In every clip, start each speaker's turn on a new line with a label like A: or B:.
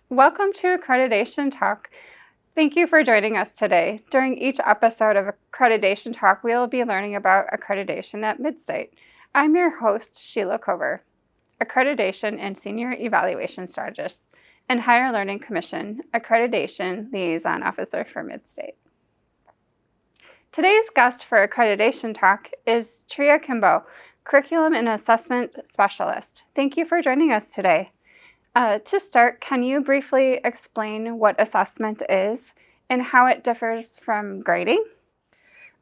A: Welcome to Accreditation Talk. Thank you for joining us today. During each episode of Accreditation Talk, we will be learning about accreditation at Midstate. I'm your host, Sheila Cover, Accreditation and Senior Evaluation Strategist, and Higher Learning Commission Accreditation Liaison Officer for Midstate. Today's guest for Accreditation Talk is Trea Kimball, Curriculum and Assessment Specialist. Thank you for joining us today. To start, can you briefly explain what assessment is and how it differs from grading?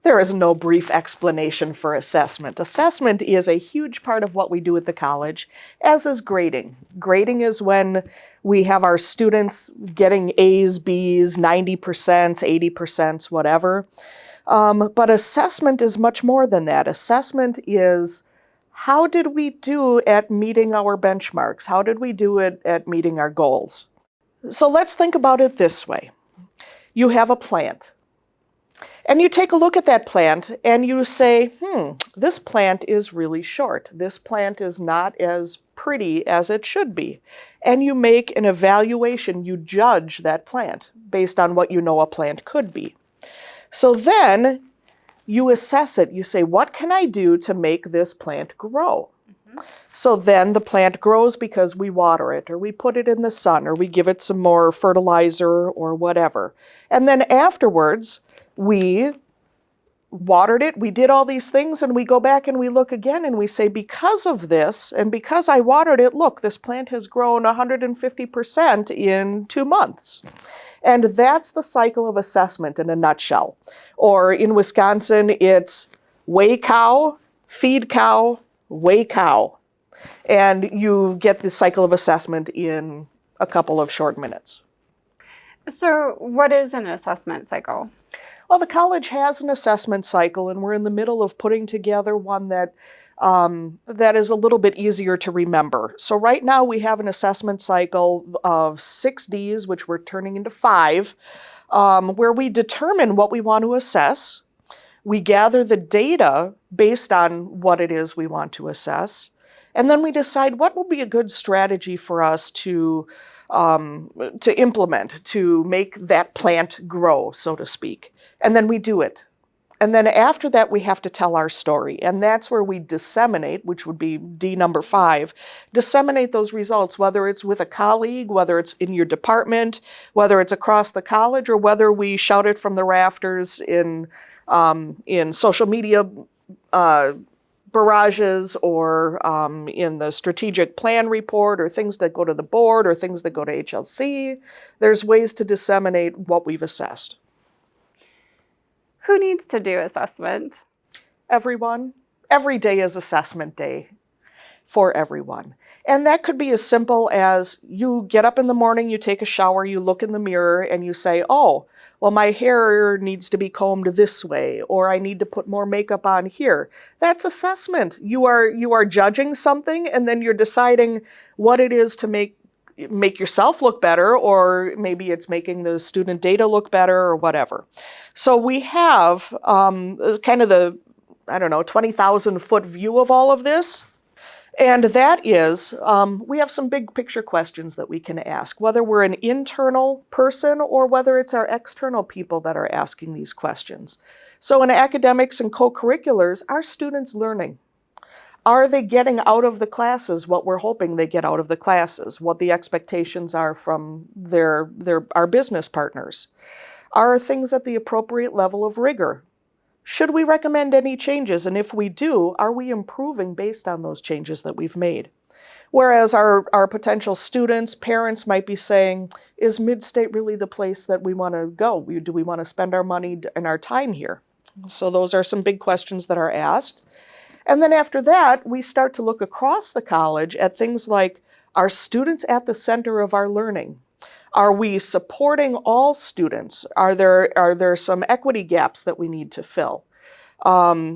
B: There is no brief explanation for assessment. Assessment is a huge part of what we do at the college, as is grading. Grading is when we have our students getting A's, B's, 90%, 80%, whatever. But assessment is much more than that. Assessment is how did we do at meeting our benchmarks? How did we do it at meeting our goals? So let's think about it this way. You have a plant. And you take a look at that plant and you say, this plant is really short. This plant is not as pretty as it should be. And you make an evaluation. You judge that plant based on what you know a plant could be. So then you assess it. You say, what can I do to make this plant grow? So then the plant grows because we water it, or we put it in the sun, or we give it some more fertilizer or whatever. And then afterwards, we watered it, we did all these things, and we go back and we look again and we say, because of this, and because I watered it, look, this plant has grown 150% in 2 months. And that's the cycle of assessment in a nutshell. Or in Wisconsin, it's weigh cow, feed cow, weigh cow. And you get the cycle of assessment in a couple of short minutes.
A: So what is an assessment cycle?
B: Well, the college has an assessment cycle, and we're in the middle of putting together one that is a little bit easier to remember. So right now we have an assessment cycle of 6 Ds, which we're turning into 5, where we determine what we want to assess. We gather the data based on what it is we want to assess, and then we decide what will be a good strategy for us to implement to make that plant grow, so to speak. And then we do it. And then after that, we have to tell our story. And that's where we disseminate, which would be D number 5, disseminate those results, whether it's with a colleague, whether it's in your department, whether it's across the college, or whether we shout it from the rafters in social media barrages, or in the strategic plan report, or things that go to the board, or things that go to HLC. There's ways to disseminate what we've assessed.
A: Who needs to do assessment?
B: Everyone. Every day is assessment day for everyone. And that could be as simple as you get up in the morning, you take a shower, you look in the mirror, and you say, oh, well, my hair needs to be combed this way, or I need to put more makeup on here. That's assessment. You are judging something, and then you're deciding what it is to make yourself look better, or maybe it's making the student data look better, or whatever. So we have kind of the, 20,000 foot view of all of this. And that is, we have some big picture questions that we can ask, whether we're an internal person or whether it's our external people that are asking these questions. So in academics and co-curriculars, are students learning? Are they getting out of the classes what we're hoping they get out of the classes, what the expectations are from our business partners? Are things at the appropriate level of rigor? Should we recommend any changes? And if we do, are we improving based on those changes that we've made? Whereas our potential students, parents might be saying, is Midstate really the place that we want to go? Do we want to spend our money and our time here? So those are some big questions that are asked. And then after that, we start to look across the college at things like, are students at the center of our learning? Are we supporting all students? Are there some equity gaps that we need to fill?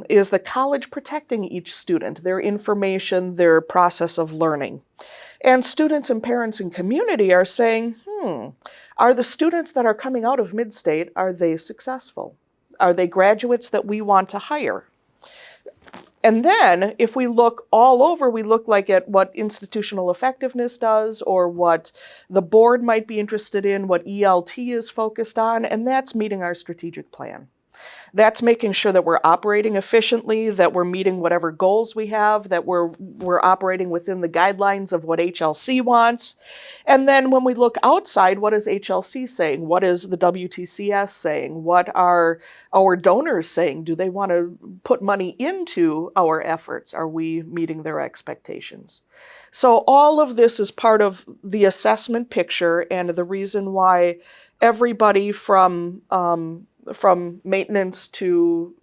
B: Is the college protecting each student, their information, their process of learning? And students and parents and community are saying, are the students that are coming out of Midstate, are they successful? Are they graduates that we want to hire? And then if we look all over, we look like at what institutional effectiveness does or what the board might be interested in, what ELT is focused on, and that's meeting our strategic plan. That's making sure that we're operating efficiently, that we're meeting whatever goals we have, that we're operating within the guidelines of what HLC wants. And then when we look outside, what is HLC saying? What is the WTCS saying? What are our donors saying? Do they want to put money into our efforts? Are we meeting their expectations? So all of this is part of the assessment picture and the reason why everybody from maintenance to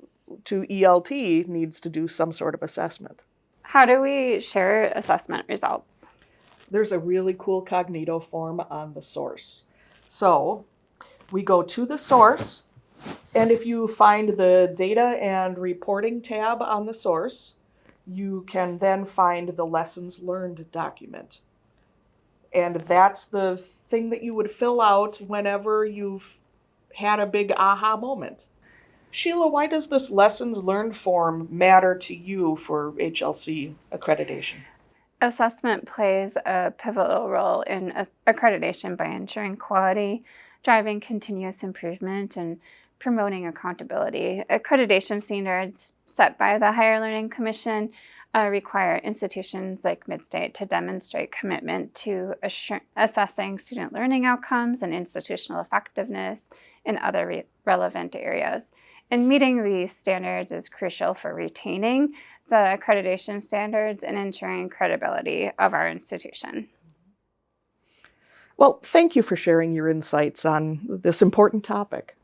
B: ELT needs to do some sort of assessment.
A: How do we share assessment results?
B: There's a really cool Cognito form on the source. So we go to the source, and if you find the data and reporting tab on the source, you can then find the lessons learned document. And that's the thing that you would fill out whenever you've had a big aha moment. Sheila, why does this lessons learned form matter to you for HLC accreditation?
A: Assessment plays a pivotal role in accreditation by ensuring quality, driving continuous improvement, and promoting accountability. Accreditation standards set by the Higher Learning Commission require institutions like Midstate to demonstrate commitment to assessing student learning outcomes and institutional effectiveness in other relevant areas. And meeting these standards is crucial for retaining the accreditation standards and ensuring credibility of our institution.
B: Well, thank you for sharing your insights on this important topic.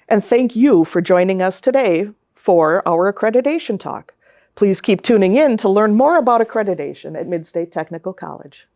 B: And thank you for joining us today for our Accreditation Talk. Please keep tuning in to learn more about accreditation at Midstate Technical College.